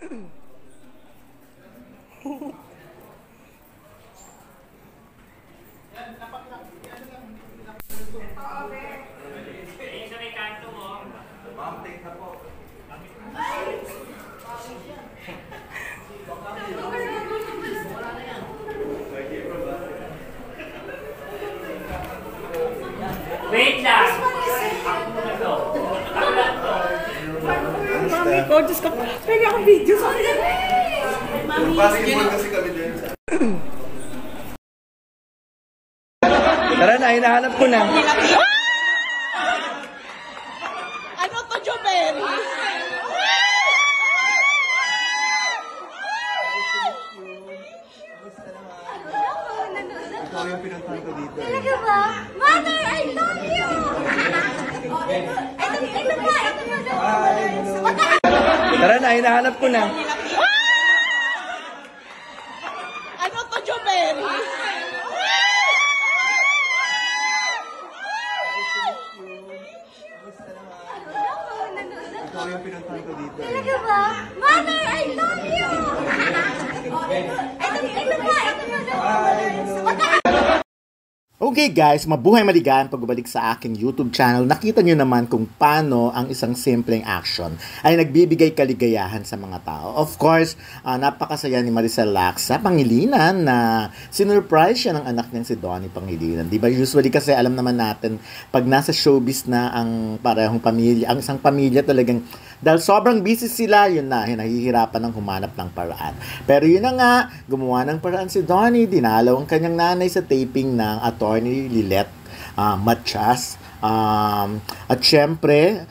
Wait lang! Mami ko, Diyos ko, pwede akong video sa akin. Mami, kasi kami din. Tara na, hinahanap ko na. Ano to, Joberry? Ikaw yung pinuntahan ko dito. Talaga ba? Mother, I love you! Ito ba? Tara na, hinahanap ko na. Ano to, Joberry? Ikaw yung pinuntahan ko dito. Talaga ba? Mother, I love you! Ito ba? Okay guys, mabuhay maligaan pagbabalik sa aking YouTube channel. Nakita nyo naman kung paano ang isang simpleng action ay nagbibigay kaligayahan sa mga tao. Of course, napakasaya ni Maricel Laksa Pangilinan na sinurprise siya ng anak niyang si Donnie Pangilinan. Diba? Usually kasi alam naman natin, pag nasa showbiz na ang parehong pamilya, ang isang pamilya talagang, dahil sobrang busy sila, yun na, nahihirapan ng humanap ng paraan. Pero yun na nga, gumawa ng paraan si Donnie, dinalaw ang kanyang nanay sa taping ng Attorney Lilet Matias. At syempre,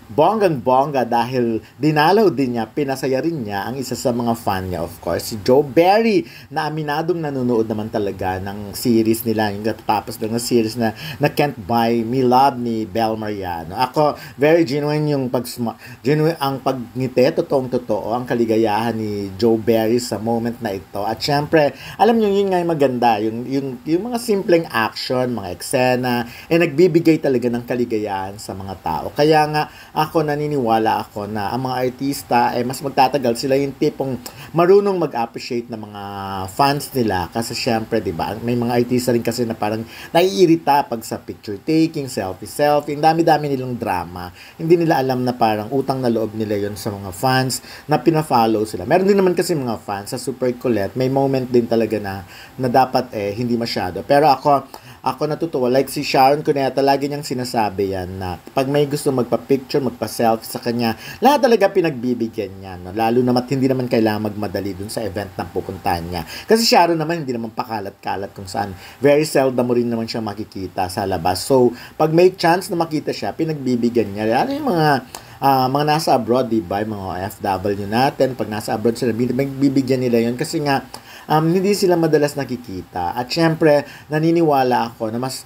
bonggang-bongga dahil dinalaw din niya, pinasaya rin niya ang isa sa mga fan niya, of course, si Joberry, na aminadong nanonood naman talaga ng series nila, yung tapos lang na series na Can't Buy Me Love ni Bel Mariano. Ako, very genuine yung genuine ang pagngiti, totoong-totoo, ang kaligayahan ni Joberry sa moment na ito. At syempre, alam niyo yun nga yung maganda, yung mga simpleng action, mga eksena, nagbibigay talaga ng kaligayahan sa mga tao. Kaya nga, ako naniniwala ako na ang mga artista mas magtatagal, sila yung tipong marunong mag-appreciate ng mga fans nila kasi syempre 'di ba may mga artista rin kasi na parang naiirita pag sa picture taking, selfie, ang dami-dami nilang drama, hindi nila alam na parang utang na loob nila yon sa mga fans na pina-follow sila. Meron din naman kasi mga fans sa Super Colette, may moment din talaga na dapat hindi masyado, pero ako natutuwa, like si Sharon Cuneta, lagi niyang sinasabi yan na pag may gusto magpa-picture, magpa-selfie sa kanya, lahat talaga pinagbibigyan niya, no? Lalo naman hindi naman kailangan magmadali dun sa event na pupuntahan niya. Kasi Sharon naman hindi naman pakalat-kalat kung saan. Very seldom mo rin naman siya makikita sa labas. So, pag may chance na makita siya, pinagbibigyan niya. Lalo yung mga nasa abroad, diba? Yung mga OFW natin, pag nasa abroad sila, bibigyan nila yun kasi nga, hindi sila madalas nakikita. At syempre, naniniwala ako na mas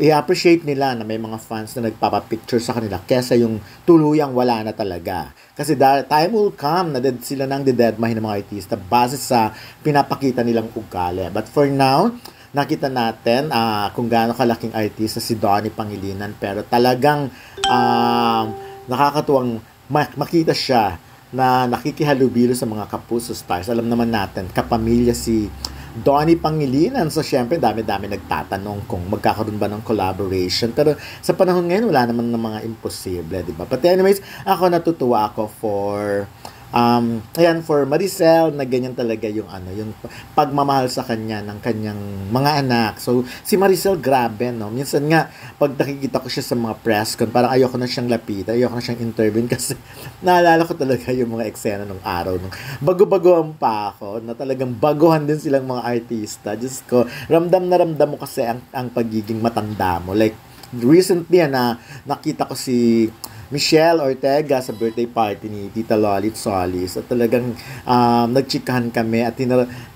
i-appreciate nila na may mga fans na nagpapapicture sa kanila kesa yung tuluyang wala na talaga. Kasi time will come na sila nang didedmahin ng mga artista base sa pinapakita nilang ugali. But for now, nakita natin kung gaano kalaking artista si Donnie Pangilinan, pero talagang nakakatuwang makita siya na nakikihalubilo sa mga Kapuso Stars. Alam naman natin, kapamilya si Donnie Pangilinan. So, syempre, dami-dami nagtatanong kung magkakaroon ba ng collaboration. Pero sa panahon ngayon, wala naman ng mga imposible, diba? But anyways, ako natutuwa ako for for Maricel na ganyan talaga yung yung pagmamahal sa kanya ng kanyang mga anak. So si Maricel grabe, no, minsan nga pag nakikita ko siya sa mga press con, parang ayoko na siyang lapitan, ayoko na siyang intervene kasi naalala ko talaga yung mga eksena nung araw nung bago-bagoan pa ako na talagang baguhan din silang mga artista. Diyos ko, ramdam na ramdam mo kasi ang pagiging matanda mo. Like recently na nakita ko si Michelle Ortega sa birthday party ni Tita Lolit Solis at talagang nagchikahan kami at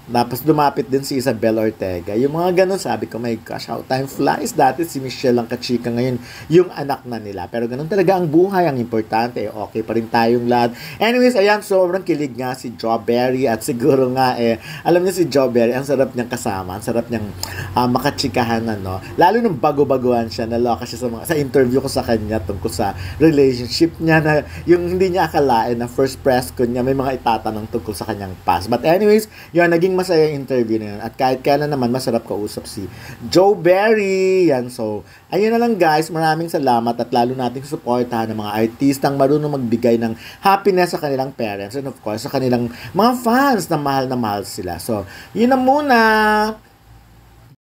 Tapos lumapit din si Isabel Ortega. Yung mga ganun, sabi ko, my gosh, how time flies. Dati si Michelle ang kachika, ngayon yung anak na nila. Pero ganun talaga ang buhay, ang importante. Okay pa rin tayong lahat. Anyways, ayan, sobrang kilig nga si Jo Berry. At siguro nga, alam niyo si Jo Berry, ang sarap niyang kasama. Ang sarap niyang makachikahan, ano. Lalo nung bago-baguhan siya, naloka siya sa interview ko sa kanya tungkol sa relationship niya, na yung hindi niya akalain na first press ko niya, may mga itatanong tungkol sa kanyang past. But anyways, yun, naging masaya yung interview na yun. At kahit kailan naman, masarap kausap si Jo Berry. Yan, so, ayun na lang guys. Maraming salamat at lalo nating suportahan ng mga artistang marunong magbigay ng happiness sa kanilang parents and of course, sa kanilang mga fans na mahal sila. So, yun na muna.